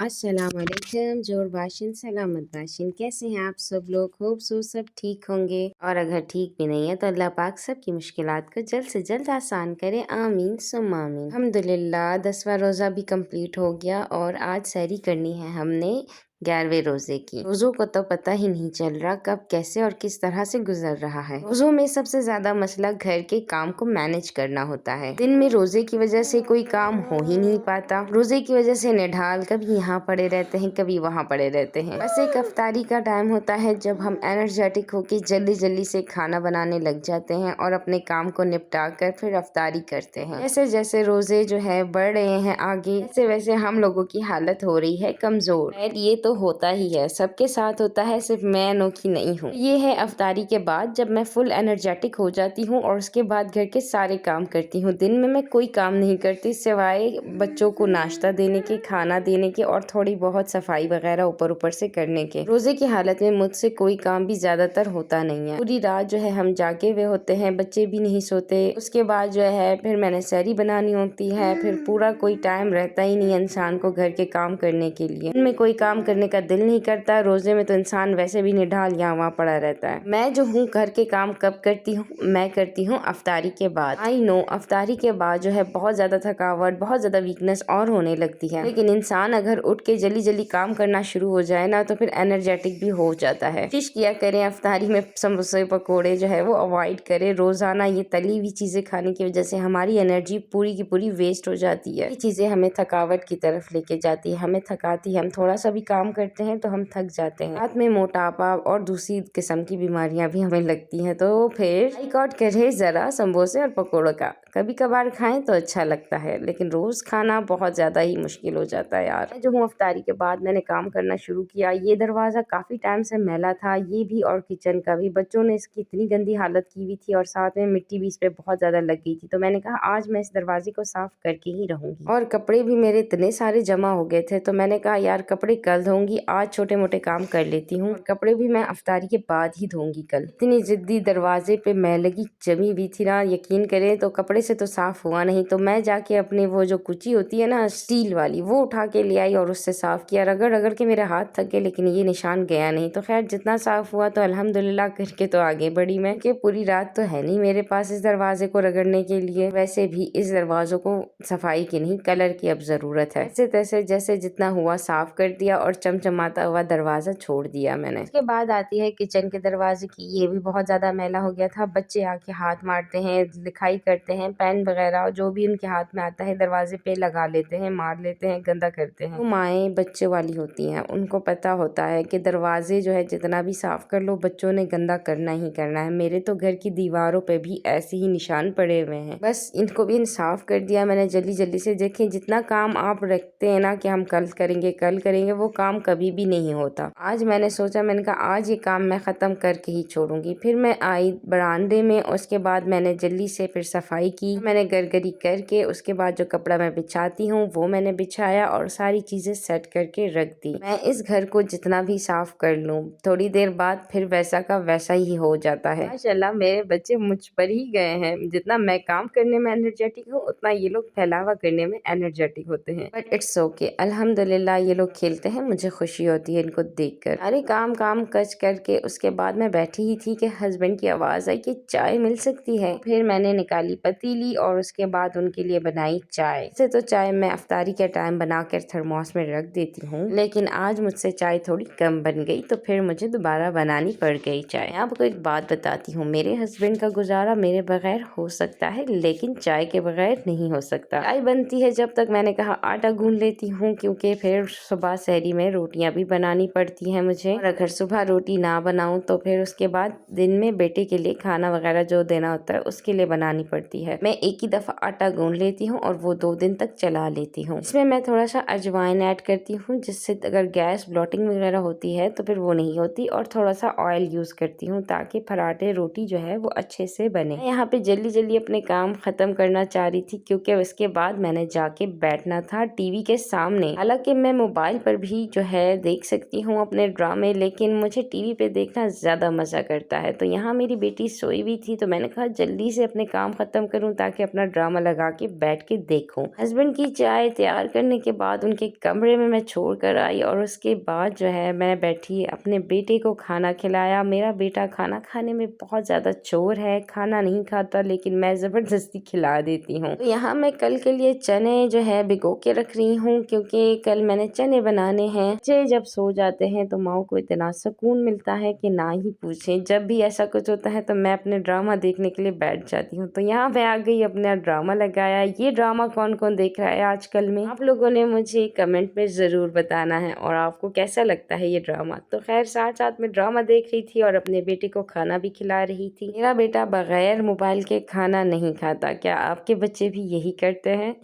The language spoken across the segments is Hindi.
अस्सलामुअलैकुम जोर बाशिन सलामत बाशिन। कैसे हैं आप सब लोग? होप सो सब ठीक होंगे, और अगर ठीक भी नहीं है तो अल्लाह पाक सबकी मुश्किलात को जल्द से जल्द आसान करे। आमीन सुम्मा आमीन। अल्हम्दुलिल्लाह 10वां रोज़ा भी कंप्लीट हो गया और आज सहरी करनी है हमने 11वें रोजे की। रोजों को तो पता ही नहीं चल रहा कब कैसे और किस तरह से गुजर रहा है। रोजों में सबसे ज्यादा मसला घर के काम को मैनेज करना होता है। दिन में रोजे की वजह से कोई काम हो ही नहीं पाता। रोजे की वजह से निढाल कभी यहाँ पड़े रहते हैं, कभी वहाँ पड़े रहते हैं। बस एक अफ्तारी का टाइम होता है जब हम एनर्जेटिक होके जल्दी जल्दी से खाना बनाने लग जाते हैं और अपने काम को निपटा कर फिर अफ्तारी करते हैं। जैसे जैसे रोजे जो है बढ़ रहे हैं आगे, वैसे वैसे हम लोगों की हालत हो रही है कमजोर। ये तो होता ही है, सबके साथ होता है, सिर्फ मैं अनोखी नहीं हूँ। ये है अफ्तारी के बाद जब मैं फुल एनर्जेटिक हो जाती हूँ और उसके बाद घर के सारे काम करती हूँ। दिन में मैं कोई काम नहीं करती सिवाय बच्चों को नाश्ता देने के, खाना देने के और थोड़ी बहुत सफाई वगैरह ऊपर ऊपर से करने के। रोजे की हालत में मुझसे कोई काम भी ज्यादातर होता नहीं है। पूरी रात जो है हम जागे हुए होते हैं, बच्चे भी नहीं सोते। उसके बाद जो है फिर मैंने सहरी बनानी होती है, फिर पूरा कोई टाइम रहता ही नहीं इंसान को घर के काम करने के लिए। इनमें कोई काम करने का दिल नहीं करता। रोजे में तो इंसान वैसे भी निढाल यहाँ वहाँ पड़ा रहता है। मैं जो हूँ घर के काम कब करती हूँ? मैं करती हूँ अफ्तारी के बाद। आई नो अफ्तारी के बाद जो है बहुत ज्यादा थकावट, बहुत ज्यादा वीकनेस और होने लगती है, लेकिन इंसान अगर उठ के जल्दी जल्दी काम करना शुरू हो जाए ना तो फिर एनर्जेटिक भी हो जाता है। कोशिश किया करें अफ्तारी में समोसे पकौड़े जो है वो अवॉइड करें। रोजाना ये तली हुई चीजें खाने की वजह से हमारी एनर्जी पूरी की पूरी वेस्ट हो जाती है। ये चीजें हमें थकावट की तरफ लेके जाती है, हमें थकाती है। हम थोड़ा सा भी काम करते हैं तो हम थक जाते हैं। साथ में मोटापा और दूसरी किस्म की बीमारियां भी हमें लगती हैं। तो फिर बाइकआउट करें जरा समोसे और पकौड़ों का। कभी कभार खाएं तो अच्छा लगता है, लेकिन रोज खाना बहुत ज्यादा ही मुश्किल हो जाता है यार। मैं जो हूँ अफ्तारी के बाद मैंने काम करना शुरू किया। ये दरवाजा काफी टाइम से मैला था, ये भी और किचन का भी। बच्चों ने इसकी इतनी गंदी हालत की हुई थी और साथ में मिट्टी भी इस पे बहुत ज्यादा लग गई थी। तो मैंने कहा आज मैं इस दरवाजे को साफ करके ही रहूंगी। और कपड़े भी मेरे इतने सारे जमा हो गए थे तो मैंने कहा यार कपड़े कल धोऊंगी, आज छोटे मोटे काम कर लेती हूँ। कपड़े भी मैं अफ्तारी के बाद ही धोऊंगी कल। इतनी जिद्दी दरवाजे पे मैलगी जमी हुई थी ना, यकीन करें तो कपड़े से तो साफ हुआ नहीं। तो मैं जाके अपने वो जो कुची होती है ना स्टील वाली, वो उठा के ले आई और उससे साफ किया। रगड़ रगड़ के मेरे हाथ थक गए, लेकिन ये निशान गया नहीं। तो खैर जितना साफ हुआ तो अल्हम्दुलिल्लाह करके तो आगे बढ़ी मैं, कि पूरी रात तो है नहीं मेरे पास इस दरवाजे को रगड़ने के लिए। वैसे भी इस दरवाजों को सफाई की नहीं, कलर की अब जरूरत है। ऐसे तैसे जैसे जितना हुआ साफ कर दिया और चमचमाता हुआ दरवाजा छोड़ दिया मैंने। उसके बाद आती है किचन के दरवाजे की। ये भी बहुत ज्यादा मैला हो गया था। बच्चे आके हाथ मारते हैं, लिखाई करते हैं, पेन वगैरह जो भी उनके हाथ में आता है दरवाजे पे लगा लेते हैं, मार लेते हैं, गंदा करते हैं। तो माएँ बच्चे वाली होती हैं, उनको पता होता है कि दरवाजे जो है जितना भी साफ कर लो बच्चों ने गंदा करना ही करना है। मेरे तो घर की दीवारों पे भी ऐसे ही निशान पड़े हुए हैं। बस इनको भी साफ कर दिया मैंने जल्दी जल्दी से। देखें जितना काम आप रखते हैं ना कि हम कल करेंगे, वो काम कभी भी नहीं होता। आज मैंने सोचा, मैंने कहा आज ये काम मैं खत्म करके ही छोड़ूंगी। फिर मैं आई बरामदे में, उसके बाद मैंने जल्दी से फिर सफाई की। मैंने गरगरी करके उसके बाद जो कपड़ा मैं बिछाती हूँ वो मैंने बिछाया और सारी चीजें सेट करके रख दी। मैं इस घर को जितना भी साफ कर लूँ थोड़ी देर बाद फिर वैसा का वैसा ही हो जाता है। माशाल्लाह मेरे बच्चे मुझ पर ही गए हैं। जितना मैं काम करने में एनर्जेटिक हूँ उतना ये लोग फैलावा करने में एनर्जेटिक होते हैं। बट इट्स ओके, अल्हम्दुलिल्लाह ये लोग खेलते हैं, मुझे खुशी होती है इनको देखकर। अरे काम काम कच करके उसके बाद मैं बैठी ही थी कि हस्बैंड की आवाज आई कि चाय मिल सकती है। फिर मैंने निकाली पतीली और उसके बाद उनके लिए बनाई चाय। वैसे तो चाय मैं अफ्तारी के टाइम बनाकर थर्मोस में रख देती हूँ, लेकिन आज मुझसे चाय थोड़ी कम बन गई तो फिर मुझे दोबारा बनानी पड़ गई चाय। आपको एक बात बताती हूँ, मेरे हस्बैंड का गुजारा मेरे बगैर हो सकता है लेकिन चाय के बगैर नहीं हो सकता। चाय बनती है जब तक मैंने कहा आटा गूंद लेती हूँ, क्योंकि फिर सुबह सहरी में रोटियां भी बनानी पड़ती हैं मुझे। और अगर सुबह रोटी ना बनाऊं तो फिर उसके बाद दिन में बेटे के लिए खाना वगैरह जो देना होता है उसके लिए बनानी पड़ती है। मैं एक ही दफा आटा गूंद लेती हूँ और वो 2 दिन तक चला लेती हूँ। इसमें मैं थोड़ा सा अजवाइन ऐड करती हूँ, जिससे अगर गैस ब्लॉटिंग वगैरह होती है तो फिर वो नहीं होती। और थोड़ा सा ऑयल यूज करती हूँ ताकि पराठे रोटी जो है वो अच्छे से बने। मैं यहाँ पे जल्दी जल्दी अपने काम खत्म करना चाह रही थी, क्योंकि उसके बाद मैंने जाके बैठना था टीवी के सामने। हालांकि मैं मोबाइल पर भी जो है देख सकती हूँ अपने ड्रामे, लेकिन मुझे टीवी पे देखना ज्यादा मजा करता है। तो यहाँ मेरी बेटी सोई हुई थी तो मैंने कहा जल्दी से अपने काम खत्म करूँ करूँ ताकि अपना ड्रामा लगा के बैठ के देखूं। हस्बैंड की चाय तैयार करने के बाद उनके कमरे में मैं छोड़ कर आई और उसके बाद जो है मैं बैठी अपने बेटे को खाना खिलाया। मेरा बेटा खाना खाने में बहुत ज़्यादा चोर है, खाना नहीं खाता लेकिन मैं ज़बरदस्ती खिला देती हूँ। तो यहाँ मैं कल के लिए चने जो है भिगो के रख रही हूँ क्योंकि कल मैंने चने बनाने हैं। बच्चे जब सो जाते हैं तो माँ को इतना सुकून मिलता है कि ना ही पूछें। जब भी ऐसा कुछ होता है तो मैं अपने ड्रामा देखने के लिए बैठ जाती हूँ। तो यहाँ मैं आ गई, अपना ड्रामा लगाया। ये ड्रामा कौन कौन देख रहा है आजकल में, आप लोगों ने मुझे कमेंट में ज़रूर बताना है और आपको कैसा लगता है ये ड्रामा। तो खैर साथ साथ में ड्रामा देख रही थी और अपने बेटे को खाना भी खिला रही थी। मेरा बेटा बगैर मोबाइल के खाना नहीं खाता। क्या आपके बच्चे भी यही करते हैं?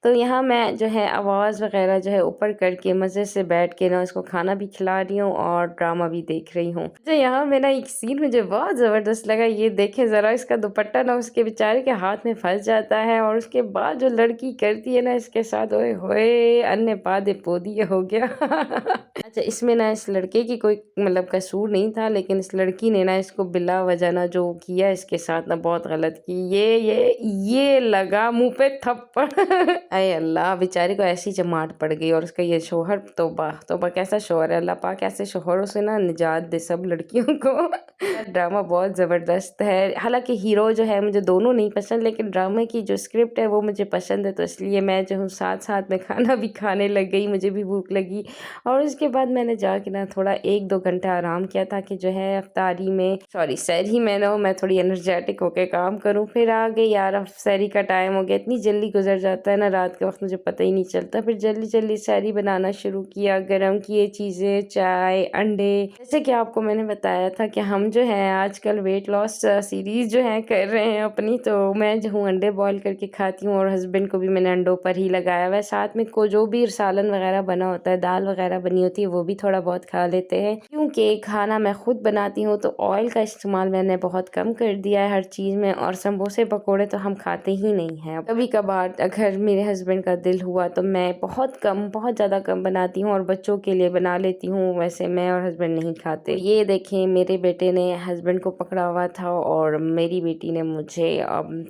तो यहाँ मैं जो है आवाज़ वगैरह जो है ऊपर करके मज़े से बैठ के ना उसको खाना भी खिला रही हूँ और ड्रामा भी देख रही हूँ। तो यहाँ में ना एक सीन मुझे बहुत ज़बरदस्त लगा। ये देखे ज़रा, इसका दुपट्टा ना उसके बेचारे के हाथ में फंस जाता है और उसके बाद जो लड़की करती है ना इसके साथ, ओए होए अन्य पादे पोदिए हो गया। अच्छा, इसमें ना इस लड़के की कोई मतलब कसूर नहीं था, लेकिन इस लड़की ने ना इसको बिला वजह ना जो किया इसके साथ ना बहुत गलत की। ये लगा मुंह पे थप्पड़। अरे अल्लाह, बेचारे को ऐसी जमाट पड़ गई। और उसका ये शोहर, तौबा तौबा कैसा शोहर है, अल्लाह पाक ऐसे शोहरों से ना निजात दे सब लड़कियों को। ड्रामा बहुत ज़बरदस्त है। हालांकि हीरो जो है मुझे दोनों नहीं पसंद, लेकिन ड्रामे की जो स्क्रिप्ट है वो मुझे पसंद है, तो इसलिए मैं जो हूँ साथ साथ में खाना भी खाने लग गई। मुझे भी भूख लगी और उसके बाद मैंने जाके ना थोड़ा 1-2 घंटा आराम किया ताकि जो है अफ्तारी में सहरी में ना मैं थोड़ी एनर्जेटिक होके काम करूँ। फिर आ गई यार, अब सहरी का टाइम हो गया। इतनी जल्दी गुजर जाता है ना रात के वक्त, मुझे पता ही नहीं चलता। फिर जल्दी जल्दी सहरी बनाना शुरू किया, गरम किए चीज़ें, चाय, अंडे। जैसे कि आपको मैंने बताया था कि हम जो है आजकल वेट लॉस सीरीज जो है कर रहे हैं अपनी, तो मैं जो हूँ अंडे बॉईल करके खाती हूँ और हस्बैंड को भी मैंने अंडों पर ही लगाया हुआ है। साथ में को जो भी सालन वगैरह बना होता है, दाल वगैरह बनी होती है, वो भी थोड़ा बहुत खा लेते हैं। क्योंकि खाना मैं खुद बनाती हूँ तो ऑयल का इस्तेमाल मैंने बहुत कम कर दिया है हर चीज़ में। और समोसे पकोड़े तो हम खाते ही नहीं हैं। कभी कभार अगर मेरे हस्बैंड का दिल हुआ तो मैं बहुत ज़्यादा कम बनाती हूँ और बच्चों के लिए बना लेती हूँ। वैसे मैं और हस्बैंड नहीं खाते। ये देखें, मेरे बेटे ने हस्बैंड को पकड़ा हुआ था और मेरी बेटी ने मुझे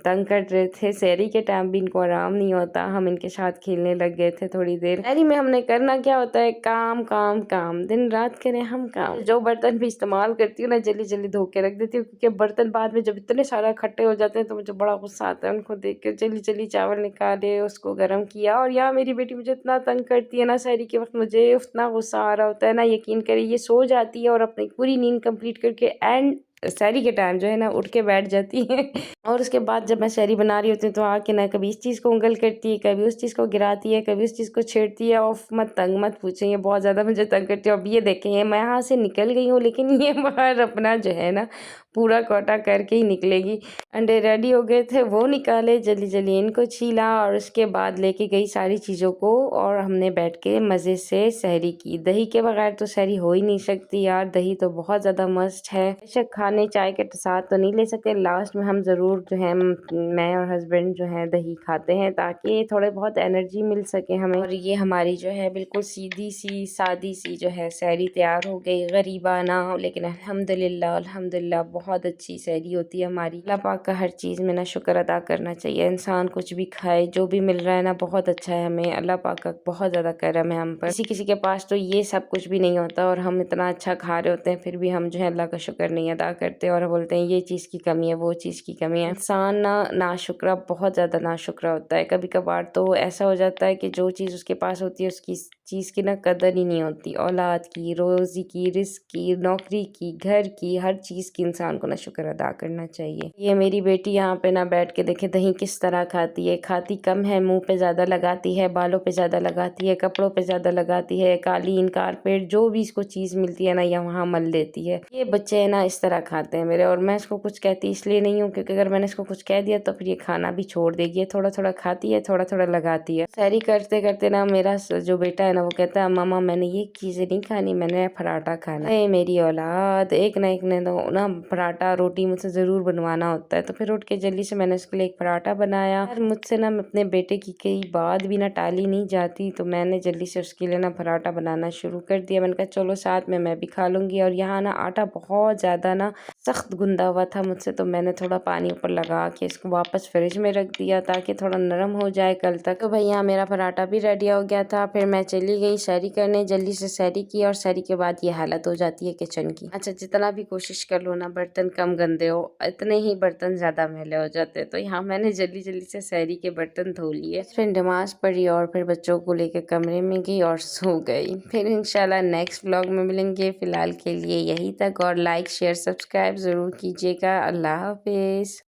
तंग कर रहे थे। सहरी के टाइम भी इनको आराम नहीं होता, हम इनके साथ खेलने लग गए थे थोड़ी देर। सहरी में हमने करना क्या होता है, काम काम काम, दिन रात करें हम काम। जो बर्तन भी इस्तेमाल करती हूँ ना जल्दी जल्दी धो के रख देती हूँ, क्योंकि बर्तन बाद में जब इतने सारे इकट्ठे हो जाते हैं तो मुझे बड़ा गुस्सा आता है उनको देख कर। जल्दी जल्दी चावल निकाले, उसको गर्म किया। और यहाँ मेरी बेटी मुझे इतना तंग करती है ना सहरी के वक्त, मुझे उतना गुस्सा आ रहा होता है ना, यकीन करिए। ये सो जाती है और अपनी पूरी नींद कंप्लीट करके एंड सहरी के टाइम जो है ना उठ के बैठ जाती है। और उसके बाद जब मैं सहरी बना रही होती हूँ तो आके ना कभी इस चीज़ को उंगल करती है, कभी उस चीज़ को गिराती है, कभी उस चीज़ को छेड़ती है। ऑफ मत पूछें, ये बहुत ज़्यादा मुझे तंग करती है। अब ये देखें, मैं यहाँ से निकल गई हूँ लेकिन ये बाहर अपना जो है ना पूरा कोटा करके ही निकलेगी। अंडे रेडी हो गए थे, वो निकाले, जल्दी जल्दी इनको छीला और उसके बाद लेके गई सारी चीज़ों को और हमने बैठ के मज़े से सहरी की। दही के बगैर तो सहरी हो ही नहीं सकती यार, दही तो बहुत ज़्यादा मस्ट है। बेशक खाने चाय के साथ तो नहीं ले सकते, लास्ट में हम ज़रूर जो है मैं और हस्बैंड जो है दही खाते हैं ताकि थोड़े बहुत एनर्जी मिल सके हमें। और ये हमारी जो है बिल्कुल सीधी सी सादी सी जो है सहरी तैयार हो गई, गरीबाना, लेकिन अल्हम्दुलिल्लाह बहुत अच्छी सहरी होती है हमारी। अल्लाह पाक का हर चीज़ में ना शुक्र अदा करना चाहिए। इंसान कुछ भी खाए, जो भी मिल रहा है ना बहुत अच्छा है हमें। अल्लाह पाक का बहुत ज़्यादा करम है हम पर। किसी के पास तो ये सब कुछ भी नहीं होता और हम इतना अच्छा खा रहे होते हैं, फिर भी हम जो है अल्लाह का शुक्र नहीं अदा करते और बोलते हैं ये चीज़ की कमी है, वो चीज़ की कमी है। इंसान ना नाशुक्रा, बहुत ज़्यादा नाशुक्रा होता है। कभी कभार तो ऐसा हो जाता है कि जो चीज़ उसके पास होती है उसकी चीज़ की ना कदर ही नहीं होती। औलाद की, रोज़ी की, रिस्क की, नौकरी की, घर की, हर चीज़ की इंसान को ना शुक्र अदा करना चाहिए। ये मेरी बेटी यहाँ पे ना बैठ के देखे दही किस तरह खाती है। खाती कम है, मुंह पे ज़्यादा लगाती है, बालों पे ज़्यादा लगाती है, कपड़ों पे ज़्यादा लगाती है, कालीन कारपेट जो भी इसको चीज़ मिलती है ना यहाँ वहाँ मल लेती है। ये बच्चे है ना इस तरह खाते हैं मेरे। और मैं इसको कुछ कहती इसलिए नहीं हूँ क्योंकि अगर मैंने इसको कुछ कह दिया तो फिर ये खाना भी छोड़ देगी। ये थोड़ा थोड़ा खाती है, थोड़ा थोड़ा लगाती है। सहरी करते करते ना मेरा जो बेटा है ना वो कहता है मामा मैंने ये चीज़ें नहीं खानी, मैंने पराठा खाना है। मेरी औलाद एक ने तो ना पराठा रोटी मुझसे ज़रूर बनवाना होता है। तो फिर उठ के जल्दी से मैंने उसके लिए एक पराठा बनाया। यार मुझसे ना अपने बेटे की कई बात भी ना टाली नहीं जाती, तो मैंने जल्दी से उसके लिए ना पराठा बनाना शुरू कर दिया। मैंने कहा चलो साथ में मैं भी खा लूँगी। और यहाँ ना आटा बहुत ज़्यादा ना सख्त गूंदा हुआ था मुझसे, तो मैंने थोड़ा पानी ऊपर लगा के इसको वापस फ्रिज में रख दिया ताकि थोड़ा नरम हो जाए कल तक। तो भैया मेरा पराठा भी रेडी हो गया था। फिर मैं चली गई सैरी करने, जल्दी से सैरी की। और सैरी के बाद ये हालत हो जाती है किचन की। अच्छा जितना भी कोशिश कर लो ना बर्तन कम गंदे हो, इतने ही बर्तन ज़्यादा मैले हो जाते हैं। तो यहाँ मैंने जल्दी जल्दी से सैरी के बर्तन धो लिए, फिर नमाज पढ़ी और फिर बच्चों को लेकर कमरे में गई और सो गई। फिर इंशाल्लाह नेक्स्ट व्लॉग में मिलेंगे। फिलहाल के लिए यही तक, और लाइक शेयर सब्सक्राइब ज़रूर कीजिएगा। अल्लाह हाफिज़।